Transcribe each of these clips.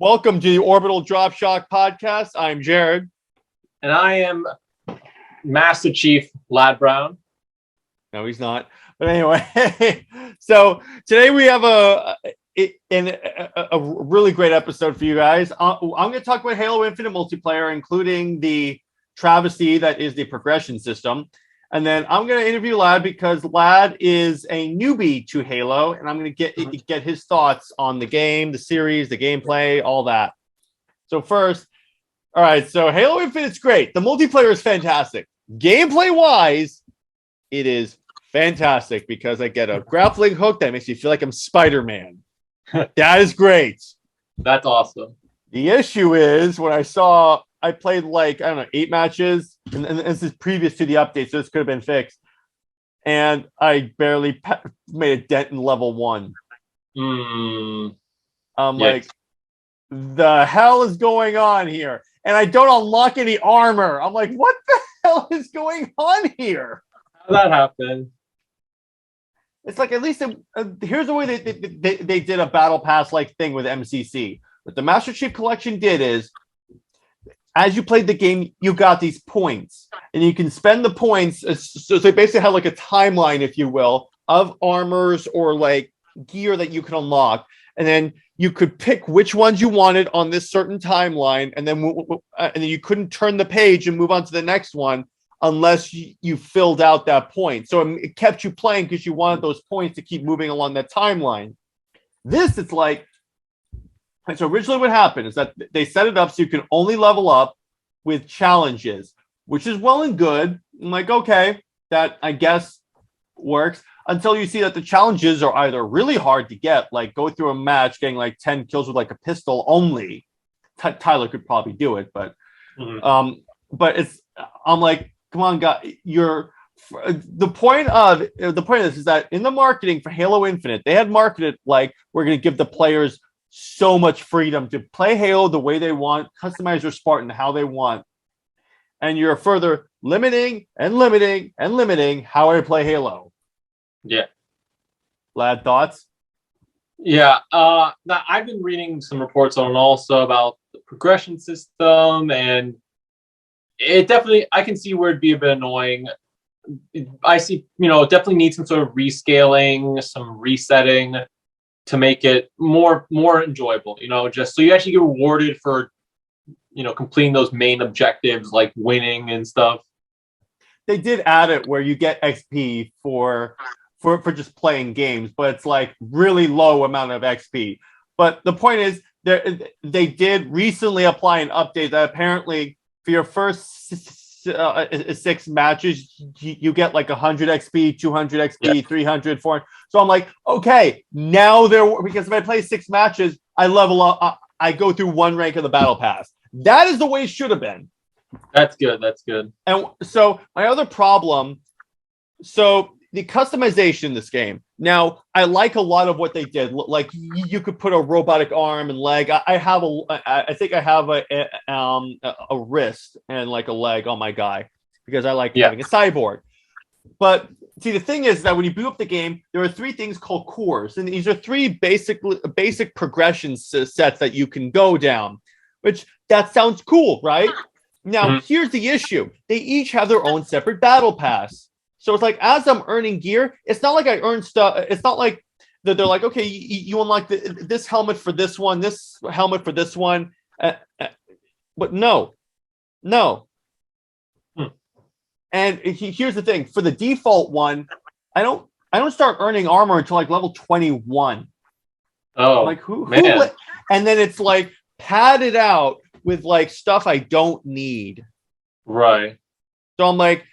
Welcome to the Orbital Drop Shock podcast. I'm Jared. And I am Master Chief Lad Brown. No, he's not. But anyway, so today we have a really great episode for you guys. I'm going to talk about Halo Infinite multiplayer, including the travesty that is the progression system. And then I'm going to interview Lad because Lad is a newbie to Halo, and I'm going to get his thoughts on the game, the series, the gameplay, all that. So first, all right, so Halo Infinite's great. The multiplayer is fantastic. Gameplay-wise, it is fantastic because I get a grappling hook that makes me feel like I'm Spider-Man. That is great. That's awesome. The issue is when I played 8 matches, and this is previous to the update, so this could have been fixed. And I barely made a dent in level 1. Like, the hell is going on here? And I don't unlock any armor. I'm like, what the hell is going on here? How did that happen? It's like, at least here's the way they did a battle pass like thing with MCC. What the Master Chief Collection did is, as you played the game, you got these points, and you can spend the points. So they basically have like a timeline, if you will, of armors or like gear that you can unlock, and then you could pick which ones you wanted on this certain timeline, and then you couldn't turn the page and move on to the next one unless you filled out that point. So it kept you playing because you wanted those points to keep moving along that timeline. It's like. And so originally what happened is that they set it up so you can only level up with challenges, which is well and good. I'm like, okay, that I guess works until you see that the challenges are either really hard to get, like go through a match getting like 10 kills with like a pistol only. Tyler could probably do it, but I'm like, come on, guys, the point of this is that in the marketing for Halo Infinite, they had marketed like we're going to give the players so much freedom to play Halo the way they want, customize their Spartan how they want, and you're further limiting how I play Halo. Yeah. Lad, thoughts? Yeah. I've been reading some reports on also about the progression system, and it definitely, I can see where it'd be a bit annoying. I see, definitely need some sort of rescaling, some resetting to make it more enjoyable, just so you actually get rewarded for, completing those main objectives like winning and stuff. They did add it where you get XP for just playing games, but it's like really low amount of XP. But the point is, they did recently apply an update that apparently for your first 6 matches, you get like 100 XP, 200 XP, 300, 400. So I'm like, okay, now because if I play 6 matches, I level up. I go through 1 rank of the battle pass. That is the way it should have been. That's good. And so my other problem, so the customization in this game. Now, I like a lot of what they did. Like you could put a robotic arm and leg. I think I have a wrist and like a leg on my guy because I like having a cyborg. But see, the thing is that when you boot up the game, there are 3 things called cores, and these are 3 basic progression sets that you can go down. Which that sounds cool, right? Now, here's the issue: they each have their own separate battle pass. So it's like, as I'm earning gear, it's not like I earn stuff. It's not like they're like, okay, you unlock this helmet for this one, this helmet for this one. But no. And here's the thing: for the default one, I don't start earning armor until like level 21. Oh, like who and then it's like padded out with like stuff I don't need. Right. So I'm like,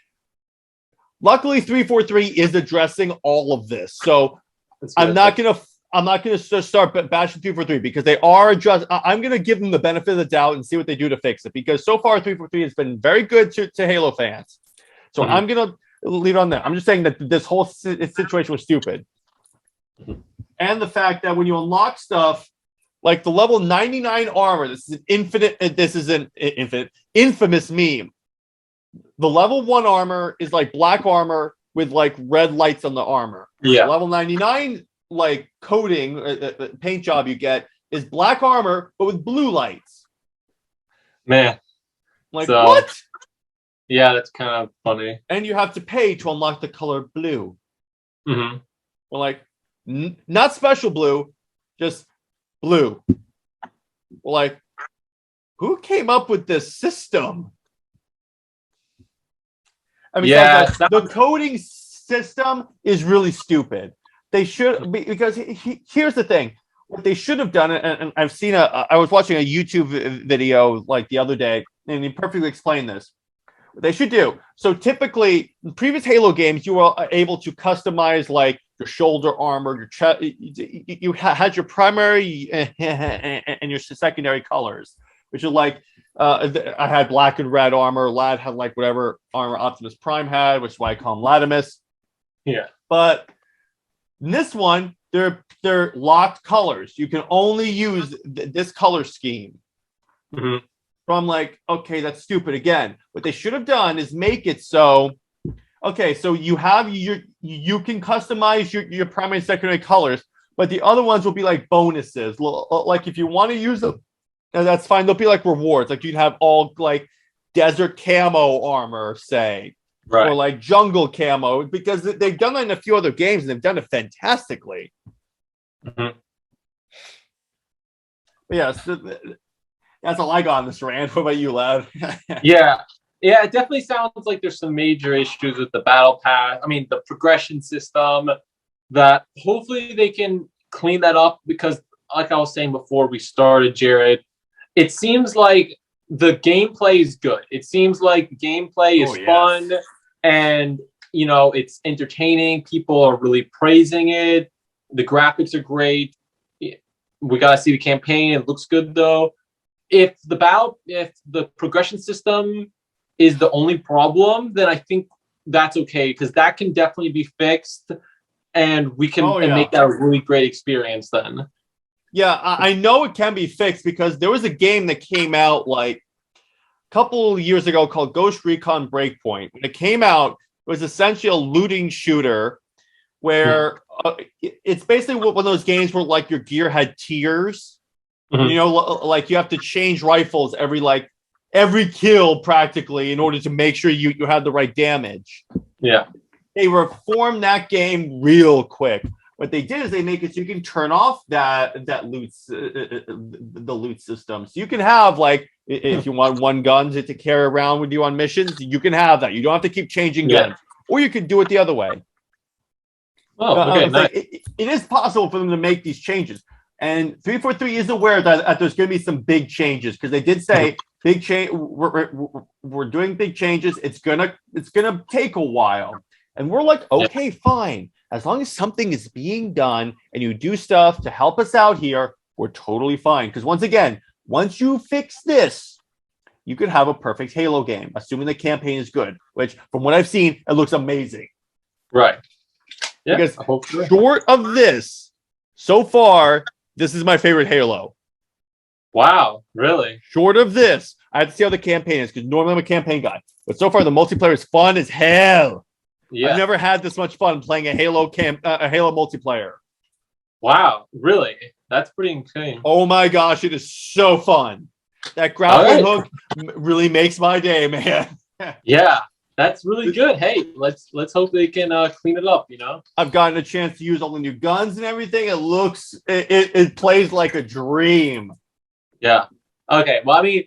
luckily 343 is addressing all of this. So I'm not gonna start bashing 343 because they are I'm gonna give them the benefit of the doubt and see what they do to fix it, because so far 343 has been very good to Halo fans. So I'm gonna leave it on that. I'm just saying that this whole situation was stupid. And the fact that when you unlock stuff like the level 99 armor, this is an infamous meme. The level 1 armor is like black armor with like red lights on the armor. Yeah. Level 99 like coating, paint job you get is black armor, but with blue lights. Man. Like, So, what? Yeah, that's kind of funny. And you have to pay to unlock the color blue. Mm-hmm. We're like, not special blue, just blue. We're like, who came up with this system? I mean, Yeah, the coding system is really stupid. They should be, because here's the thing. What they should have done, and I've seen I was watching a YouTube video like the other day, and he perfectly explained this. What they should do. So typically, in previous Halo games, you were able to customize like your shoulder armor, your chest. You had your primary and your secondary colors, which are like I had black and red armor. Lad had like whatever armor Optimus Prime had, which is why I call him Latimus. Yeah. But in this one, they're locked colors. You can only use this color scheme. Mm-hmm. So I'm like, okay, that's stupid. Again, what they should have done is make it so, okay, so you can customize your primary and secondary colors, but the other ones will be like bonuses. Like if you want to use them, that's fine. They'll be like rewards. Like you'd have all like desert camo armor, say, right, or like jungle camo, because they've done that in a few other games and they've done it fantastically. Mm-hmm. Yeah, so that's all I got on this rant. What about you, Lad? Yeah, it definitely sounds like there's some major issues with the battle pass. I mean, the progression system, that hopefully they can clean that up, because like I was saying before we started, Jared, it seems like the gameplay is good. It seems like the gameplay is fun, and it's entertaining. People are really praising it. The graphics are great. We gotta see the campaign. It looks good though. If the progression system is the only problem, then I think that's okay, because that can definitely be fixed, and we can make that a really great experience then. Yeah, I know it can be fixed, because there was a game that came out like a couple of years ago called Ghost Recon Breakpoint. When it came out, it was essentially a looting shooter where it's basically one of those games where like your gear had tiers. Mm-hmm. Like you have to change rifles every kill practically in order to make sure you have the right damage. Yeah. They reformed that game real quick. What they did is they make it so you can turn off that loot the loot system. So you can have like, if you want one gun to carry around with you on missions, you can have that. You don't have to keep changing guns, or you can do it the other way. Oh, okay. Nice. It is possible for them to make these changes. And 343 is aware that there's going to be some big changes, because they did say big change. We're doing big changes. It's gonna take a while, and we're like, okay, fine. As long as something is being done and you do stuff to help us out here, we're totally fine. Because once again, once you fix this, you could have a perfect Halo game, assuming the campaign is good. Which, from what I've seen, it looks amazing. Right. Yeah. Because short of this, so far, this is my favorite Halo. Wow, really? Short of this, I have to see how the campaign is, because normally I'm a campaign guy. But so far, the multiplayer is fun as hell. Yeah. I've never had this much fun playing a Halo multiplayer. Wow, really? That's pretty insane. Oh my gosh, it is so fun. That grappling hook really makes my day, man. Yeah, that's really good. Hey, let's hope they can clean it up. I've gotten a chance to use all the new guns and everything. It plays like a dream. Yeah. Okay. Well, I mean,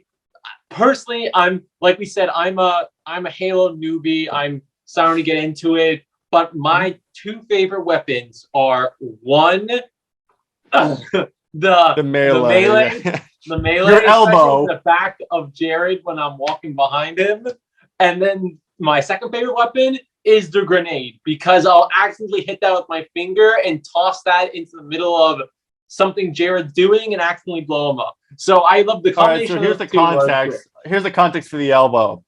personally, I'm like we said, I'm a Halo newbie. I'm starting to get into it, but my two favorite weapons are one, the melee, your elbow, the back of Jared when I'm walking behind him, and then my second favorite weapon is the grenade, because I'll accidentally hit that with my finger and toss that into the middle of something Jared's doing and accidentally blow him up. So I love the combination. All right, so here's the context. Here's the context for the elbow.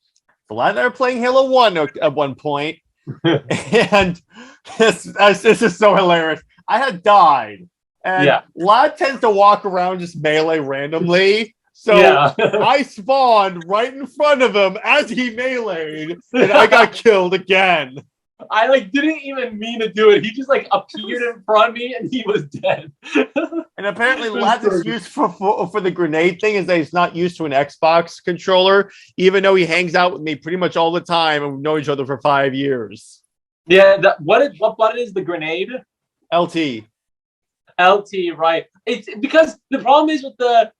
The lad and I were playing Halo 1 at one point, and this is so hilarious. I had died, and lad tends to walk around just melee randomly. So I spawned right in front of him as he meleeed, and I got killed again. I like didn't even mean to do it. He just like appeared in front of me and he was dead. And apparently, Lad's excuse for the grenade thing is that he's not used to an Xbox controller, even though he hangs out with me pretty much all the time and we've known each other for 5 years. Yeah, what button is the grenade? LT. LT, right? It's because the problem is with the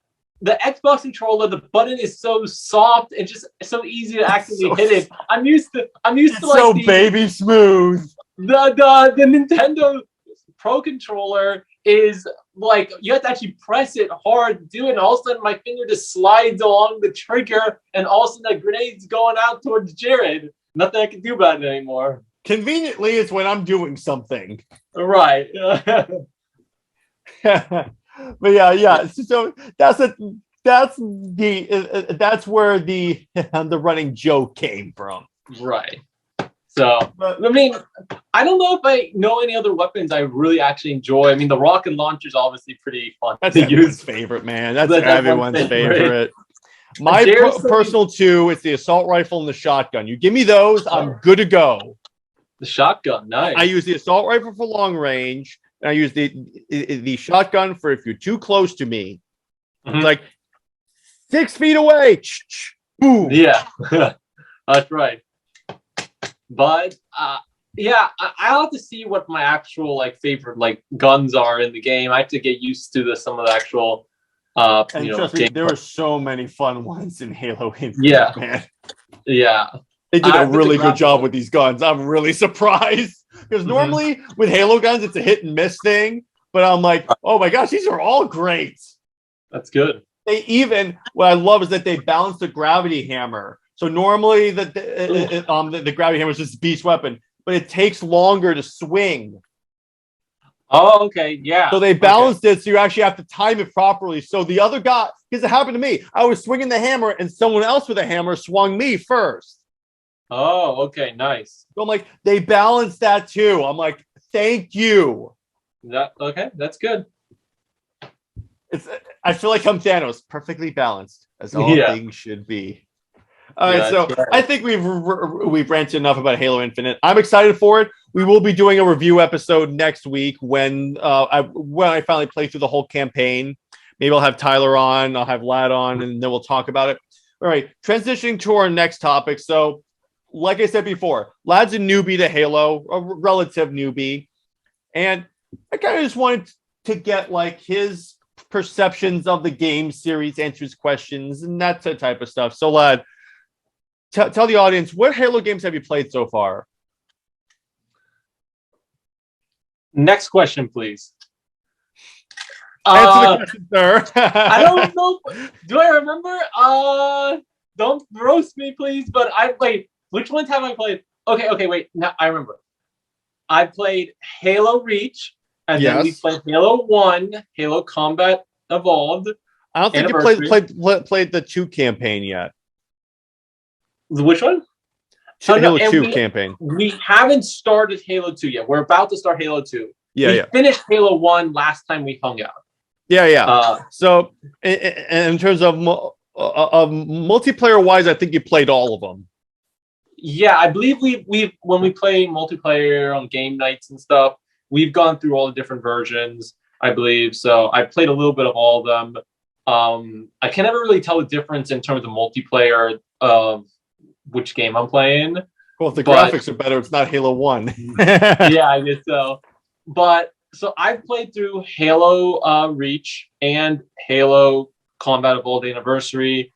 Xbox controller, the button is so soft and just so easy to actively hit it. I'm used to like so baby smooth. The Nintendo Pro controller is like you have to actually press it hard to do it, and all of a sudden my finger just slides along the trigger, and all of a sudden that grenade's going out towards Jared. Nothing I can do about it anymore. Conveniently, it's when I'm doing something. Right. But yeah. So that's where the running joke came from. Right. So, I mean, I don't know if I know any other weapons I really actually enjoy. I mean, the rocket launcher is obviously pretty fun. That's everyone's favorite, man. That's everyone's favorite. My personal two is the assault rifle and the shotgun. You give me those, I'm good to go. The shotgun, nice. I use the assault rifle for long range, and I use the shotgun for if you're too close to me. Mm-hmm. It's like 6 feet away. Boom. Yeah, that's right. But yeah, I'll have to see what my actual like favorite like guns are in the game. I have to get used to some of the actual. And trust me, there were so many fun ones in Halo Infinite. Yeah, man. Yeah. They did a really good job with these guns. I'm really surprised because normally with Halo guns, it's a hit and miss thing. But I'm like, oh my gosh, these are all great. That's good. What I love is that they balance the gravity hammer. So normally the gravity hammer is just a beast weapon, but it takes longer to swing. Oh, okay, yeah. So they balanced it, so you actually have to time it properly. So the other guy, because it happened to me, I was swinging the hammer, and someone else with a hammer swung me first. Oh, okay, nice. So I'm like, they balanced that too. I'm like, thank you. Okay, that's good. I feel like I'm Thanos, perfectly balanced, as all things should be. All right, so right. I think we've ranted enough about Halo Infinite. I'm excited for it. We will be doing a review episode next week when I finally play through the whole campaign. Maybe I'll have Tyler on, I'll have Lad on, and then we'll talk about it. All right, transitioning to our next topic. So, like I said before, Lad's a newbie to Halo, a relative newbie, and I kind of just wanted to get like his perceptions of the game series, answers questions, and that type of stuff. So, Lad, tell the audience, what Halo games have you played so far? Next question, please. Answer the question, sir. I don't know. Do I remember? Don't roast me, please. But I played. Which ones have I played? Okay, wait. Now I remember. I played Halo Reach, and then we played Halo 1, Halo Combat Evolved. I don't think you played the 2 campaign yet. Which one? Halo 2 campaign. We haven't started Halo 2 yet. We're about to start Halo 2. We finished Halo 1 last time we hung out. Yeah. So, in terms of multiplayer wise, I think you played all of them. Yeah, I believe we've when we play multiplayer on game nights and stuff, we've gone through all the different versions, I believe. So I played a little bit of all of them. I can never really tell the difference in terms of multiplayer of which game I'm playing. Well, if the graphics are better, it's not Halo 1. Yeah, I guess so. But so I've played through Halo Reach and Halo Combat Evolved Anniversary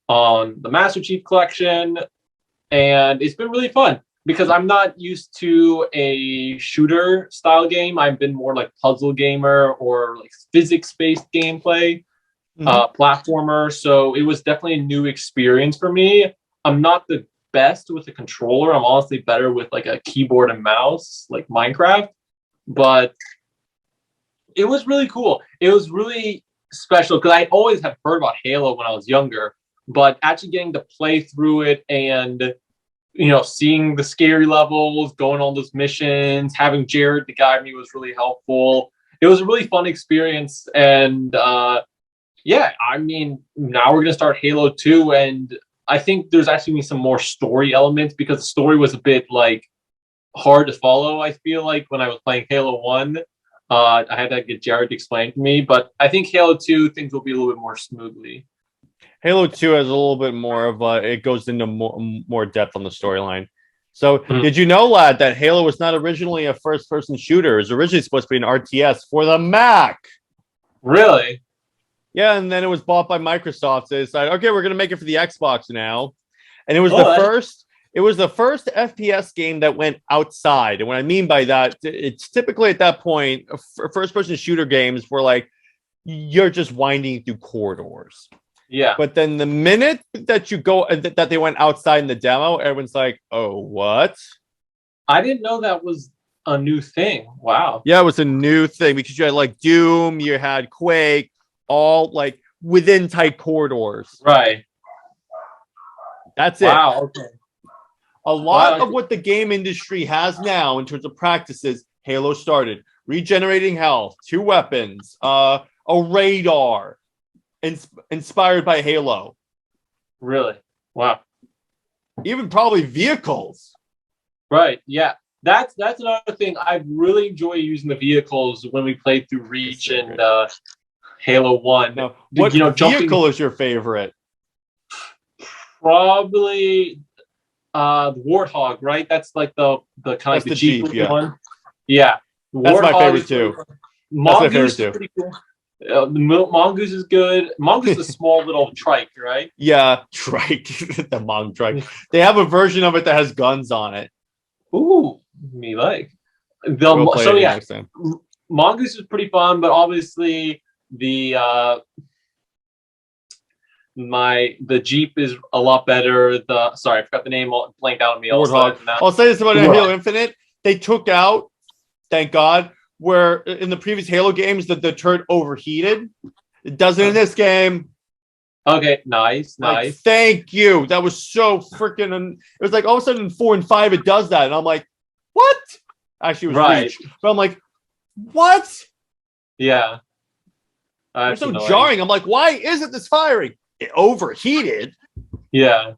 on the Master Chief Collection, and it's been really fun because I'm not used to a shooter style game. I've been more like puzzle gamer or like physics-based gameplay, platformer. So it was definitely a new experience for me. I'm not the best with a controller. I'm honestly better with like a keyboard and mouse, like Minecraft. But it was really cool. It was really special because I always have heard about Halo when I was younger, but actually getting to play through it and, you know, seeing the scary levels, going on those missions, having Jared to guide me was really helpful. It was a really fun experience. And yeah, I mean, now we're going to start Halo 2, and I think there's actually some more story elements because the story was a bit like hard to follow. I feel like when I was playing Halo 1, I had to get Jared to explain to me. But I think Halo 2 things will be a little bit more smoothly. Halo 2 has a little bit more of it goes into more depth on the storyline. So, did you know, lad, that Halo was not originally a first-person shooter? It was originally supposed to be an RTS for the Mac. Really? Yeah, and then it was bought by Microsoft. So they decided, okay, we're going to make it for the Xbox now. And it was It was the first FPS game that went outside. And what I mean by that, it's typically at that point, first-person shooter games were like, you're just winding through corridors. Yeah. But then the minute that you go that they went outside in the demo, everyone's like, "Oh, what?" I didn't know that was a new thing. Wow. Yeah, it was a new thing because you had like Doom, you had Quake, all like within tight corridors. Right. That's it. Wow. Okay. A lot of what the game industry has now in terms of practices, Halo started. Regenerating health, 2 weapons, a radar. Inspired by Halo. Really? Wow. Even probably vehicles. Right. Yeah. That's another thing. I really enjoy using the vehicles when we played through Reach and Halo 1. Now, what vehicle is your favorite? Probably the Warthog, right? That's like the kind of the Jeep one. Yeah. That's my favorite too. Mongoose is pretty cool. The Mongoose is good. Mongoose is a small little trike, right? Yeah, trike. The Mong trike. They have a version of it that has guns on it. Ooh, me like. Mongoose is pretty fun, but obviously the Jeep is a lot better. Sorry, I forgot the name. Blanked out on me. Warthog. I'll say this about Halo Infinite. They took out, thank God, where in the previous Halo games that the turret overheated. It doesn't in this game. Okay, nice. Thank you. That was so freaking. It was like all of a sudden in 4 and 5 it does that, and I'm like, what? Actually, it was Reach, but I'm like, what? Yeah. It's so jarring. I'm like, why isn't this firing? It overheated. Yeah.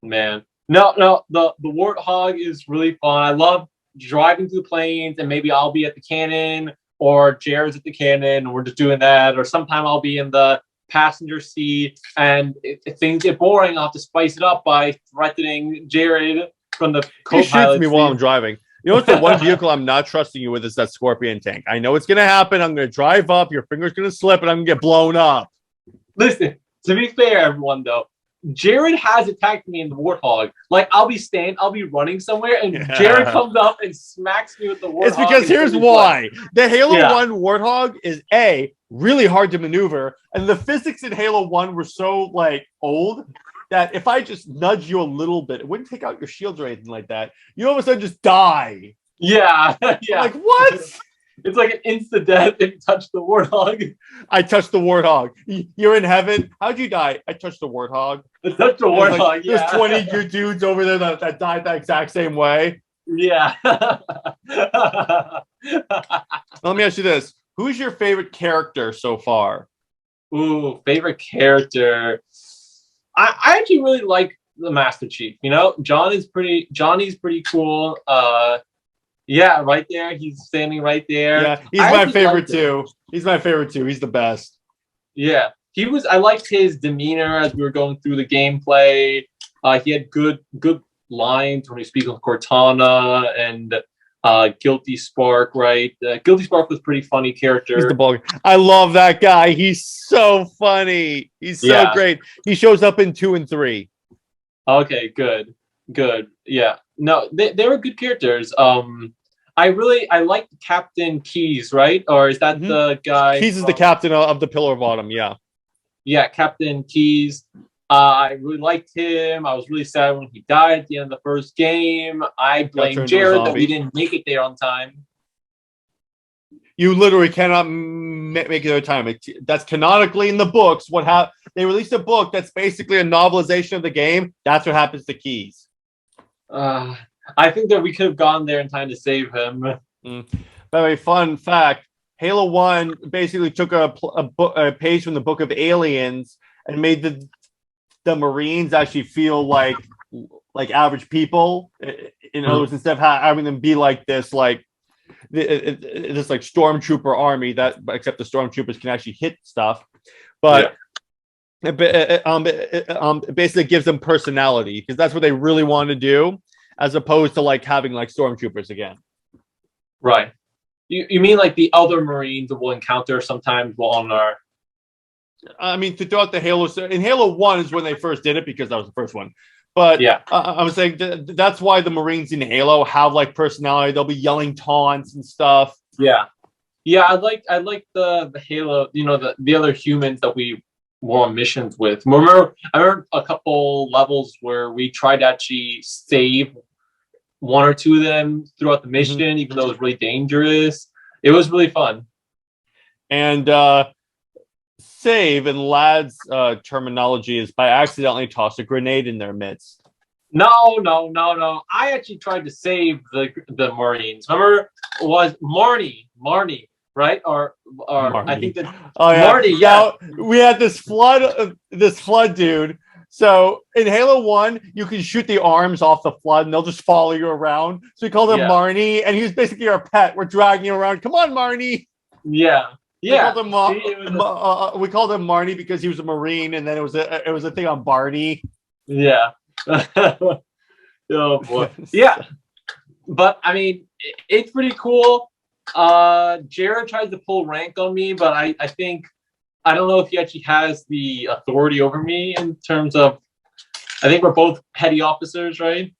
Man, no. The Warthog is really fun. I love driving through planes, and maybe I'll be at the cannon or Jared's at the cannon, and we're just doing that. Or sometime I'll be in the passenger seat, and if things get boring, I'll have to spice it up by threatening Jared from the co-pilot. He shoots me while I'm driving. You know what's the one vehicle I'm not trusting you with is that Scorpion tank. I know it's going to happen. I'm going to drive up. Your finger's going to slip, and I'm going to get blown up. Listen, to be fair, everyone, though, Jared has attacked me in the Warthog. Like, I'll be running somewhere, and Jared comes up and smacks me with the Warthog. It's because here's why. The Halo 1 Warthog is really hard to maneuver, and the physics in Halo 1 were so, like, old that if I just nudge you a little bit, it wouldn't take out your shields or anything like that. You all of a sudden just die. Yeah. Like, what? It's like an instant death if you touch the Warthog. I touched the Warthog. You're in heaven. How'd you die? I touched the Warthog. I touched the Warthog, like, There's 20 good dudes over there that died that exact same way. Yeah. Let me ask you this. Who's your favorite character so far? Ooh, favorite character. I actually really like the Master Chief. You know, Johnny's pretty cool. Yeah, right there. He's standing right there. Yeah, he's my favorite too. He's my favorite too. He's the best. Yeah, I liked his demeanor as we were going through the gameplay. He had good lines when he speaks with Cortana and Guilty Spark, right? Guilty Spark was a pretty funny character. He's the ball. I love that guy. He's so funny. He's so great. He shows up in 2 and 3. Okay, good. Yeah. No, they were good characters. I like Captain Keyes, right? Or is that the guy? Keyes is the captain of the Pillar of Autumn, yeah. Yeah, Captain Keyes. I really liked him. I was really sad when he died at the end of the first game. I blame Jared that we didn't make it there on time. You literally cannot make it on time. That's canonically in the books. They released a book that's basically a novelization of the game. That's what happens to Keyes. I think that we could have gone there in time to save him. By the way, fun fact: Halo 1 basically took a page from the Book of Aliens and made the Marines actually feel like like average people. In other words, instead of having them be like this, like this like stormtrooper army that, except the stormtroopers can actually hit stuff, but. It basically gives them personality because that's what they really want to do, as opposed to like having like stormtroopers again. Right. You mean like the other Marines that we'll encounter sometimes on our. I mean, throughout the Halo, in Halo 1 is when they first did it because that was the first one. But yeah, I was saying that's why the Marines in Halo have like personality. They'll be yelling taunts and stuff. Yeah. I like the Halo, the other humans that we were on missions with. I remember a couple levels where we tried to actually save one or two of them throughout the mission, even though it was really dangerous. It was really fun. And save in Lad's terminology is by accidentally toss a grenade in their midst. No. I actually tried to save the Marines. Remember, it was Marnie, right? Or Marnie. I think that. Oh yeah. Marnie, yeah. Now, we had this flood dude. So in Halo 1, you can shoot the arms off the flood and they'll just follow you around. So we called him Marnie, and he was basically our pet. We're dragging him around. Come on, Marnie. Yeah. We called him Marnie because he was a Marine, and then it was a thing on Barney. Yeah. Oh boy. Yeah. But I mean, it's pretty cool. Jared tries to pull rank on me, but I think I don't know if he actually has the authority over me in terms of. I think we're both petty officers, right?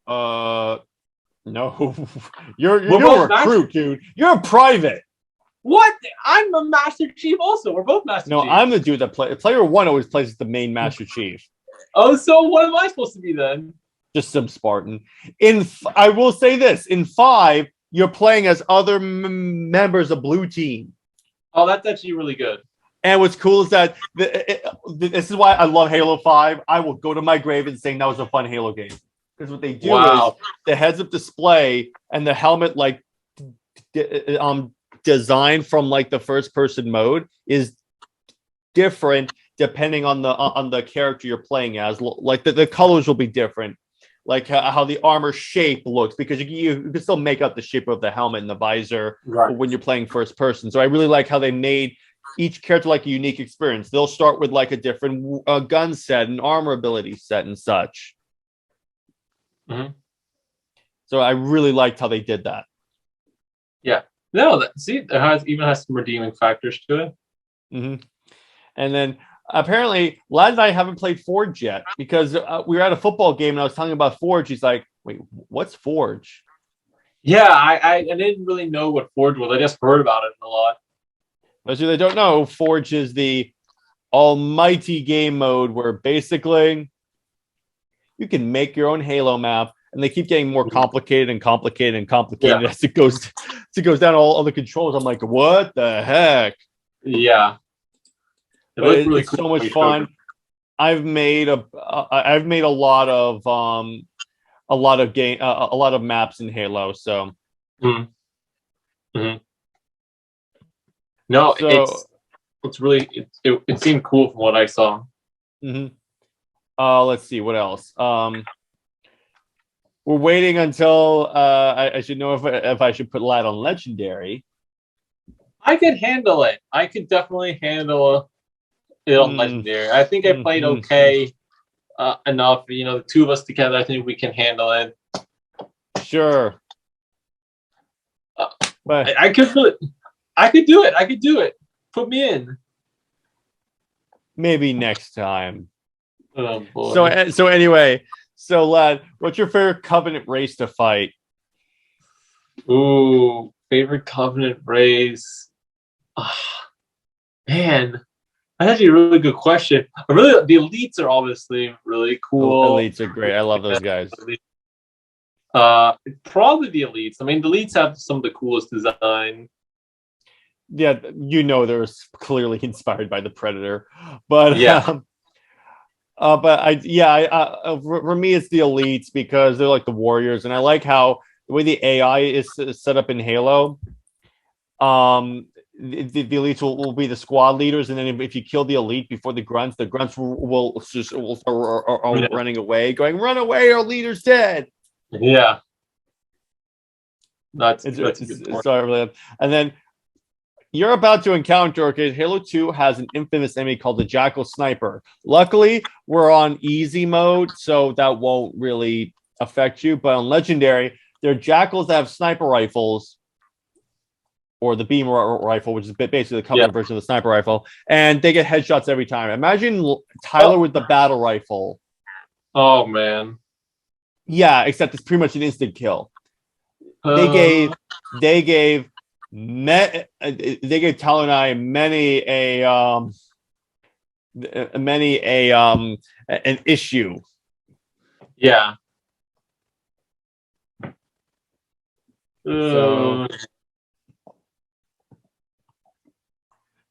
No, you're a recruit, dude. You're a private. What? I'm a Master Chief also. We're both Master Chief. No, I'm the dude that player 1 always plays as the main Master Chief. Oh, so what am I supposed to be then? Just some Spartan. I will say this: in 5, you're playing as other members of Blue Team. Oh, that's actually really good. And what's cool is that this is why I love Halo 5. I will go to my grave and saying that was a fun Halo game, because what they do is the heads-up display and the helmet like design from like the first-person mode is different depending on the character you're playing as. Like the colors will be different, like how the armor shape looks, because you can still make out the shape of the helmet and the visor when you're playing first person. So I really like how they made each character like a unique experience. They'll start with like a different gun set and armor ability set and such. So I really liked how they did that. Yeah. No, it has some redeeming factors to it. And then apparently, Lad and I haven't played Forge yet because we were at a football game and I was telling him about Forge. He's like, "Wait, what's Forge?" Yeah, I didn't really know what Forge was. I just heard about it a lot. Those who don't know, Forge is the almighty game mode where basically you can make your own Halo map, and they keep getting more complicated and complicated and complicated as it goes down all the controls. I'm like, what the heck? Yeah. It's really cool. So much fun. I've made a lot of maps in Halo. So, no, it's really it seemed cool from what I saw. Let's see what else. We're waiting until I should know if I should put Lad on Legendary. I could handle it. I could definitely handle it on Legendary. I think I played okay enough. The two of us together, I think we can handle it. Sure. But I could do it. I could do it. Put me in. Maybe next time. Oh boy. So anyway, Lad, what's your favorite Covenant race to fight? Ooh, favorite Covenant race. Man, that's actually a really good question. Really, the elites are obviously really cool. Elites are great. I love those guys. Probably the elites. I mean, the elites have some of the coolest design. Yeah, they're clearly inspired by the Predator, but for me it's the elites because they're like the warriors, and I like how the way the AI is set up in Halo. the elites will be the squad leaders, and then if you kill the elite before the grunts will start running away, going, "Run away! Our leader's dead." Yeah, that's a good point. Sorry, and then you're about to encounter. Okay, Halo 2 has an infamous enemy called the Jackal Sniper. Luckily, we're on easy mode, so that won't really affect you. But on Legendary, there are jackals that have sniper rifles, or the beam rifle, which is basically the covenant version of the sniper rifle, and they get headshots every time. Imagine Tyler with the battle rifle. Oh man. Yeah, except it's pretty much an instant kill. They gave Tyler and I an issue. Yeah.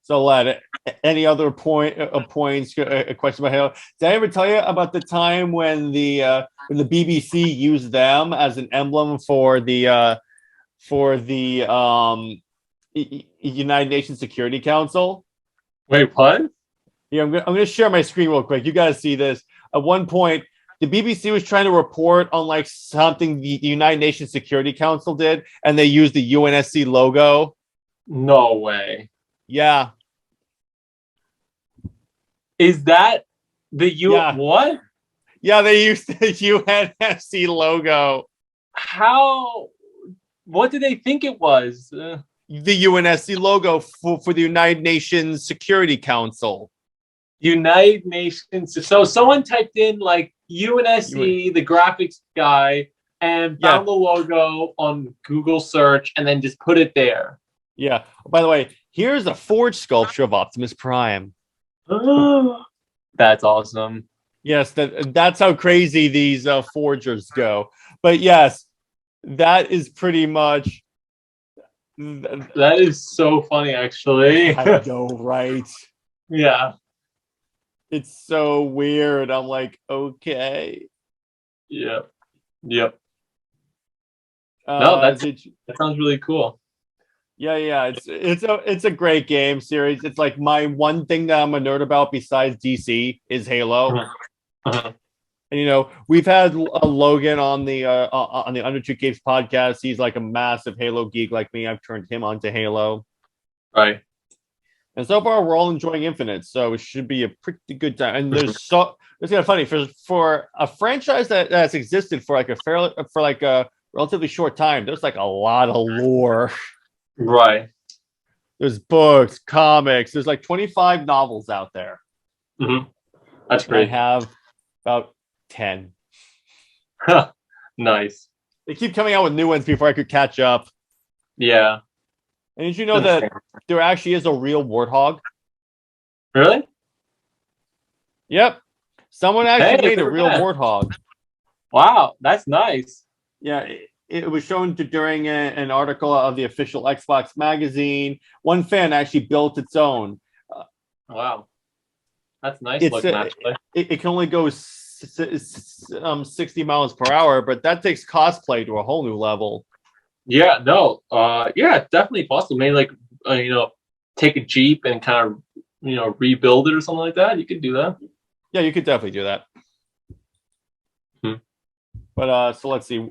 So, lad, any other points? A question about Halo? Did I ever tell you about the time when the BBC used them as an emblem for the United Nations Security Council? Wait, what? Yeah, I'm gonna share my screen real quick. You guys see this? At one point, the BBC was trying to report on like something the United Nations Security Council did, and they used the UNSC logo. No way. Yeah. Is that the what? Yeah, they used the UNSC logo. How? What did they think it was? The UNSC logo for the United Nations Security Council. United Nations. So someone typed in like UNSC, the graphics guy, and found the logo on Google search, and then just put it there. Yeah. By the way, here's a forged sculpture of Optimus Prime. That's awesome. Yes, that's how crazy these forgers go. But yes, that is pretty much. That is so funny, actually. I know, right? Yeah. It's so weird. I'm like, okay. Yep. No, that sounds really cool. Yeah. It's a great game series. It's like my one thing that I'm a nerd about besides DC is Halo. Uh-huh. And we've had Logan on the Under Two Capes podcast. He's like a massive Halo geek like me. I've turned him onto Halo. Right. And so far we're all enjoying Infinite, so it should be a pretty good time. And it's kind of funny for a franchise that's existed for a relatively short time. There's like a lot of lore. Right. There's books, comics. There's like 25 novels out there. Mm-hmm. That's great. I have about 10. Nice. They keep coming out with new ones before I could catch up. Yeah. And did you know that there actually is a real warthog? Really? Yep. Someone actually made a real warthog. Wow, that's nice. Yeah, it was shown during an article of the official Xbox magazine. One fan actually built its own. Wow. That's nice looking, actually. It can only go 60 miles per hour, but that takes cosplay to a whole new level. Yeah, no. Yeah, it's definitely possible. Maybe like, take a Jeep and kind of, rebuild it or something like that. You could do that. Yeah, you could definitely do that. But so let's see.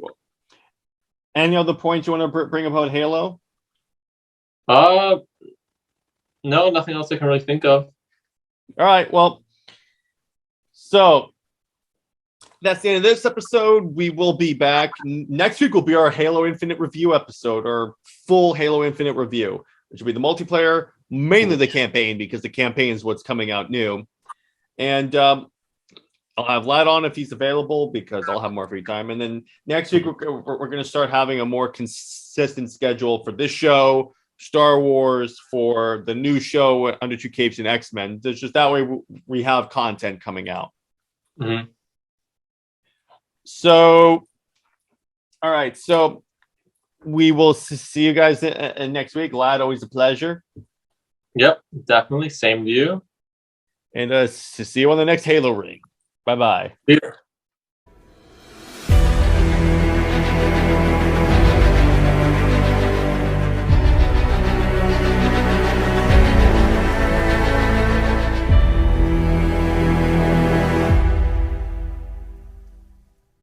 Any other points you want to bring about Halo? No, nothing else I can really think of. All right, well, so that's the end of this episode. We will be back. Next week will be our Halo Infinite review episode, or full Halo Infinite review, which will be the multiplayer, mainly the campaign, because the campaign is what's coming out new. And I'll have Lad on if he's available, because I'll have more free time. And then next week, we're going to start having a more consistent schedule for this show, Star Wars, for the new show, Under Two Capes and X-Men. There's just that way we have content coming out. Mm-hmm. So, all right. So we will see you guys next week. Lad, always a pleasure. Yep, definitely. Same to you. And see you on the next Halo ring. Bye-bye. Yeah.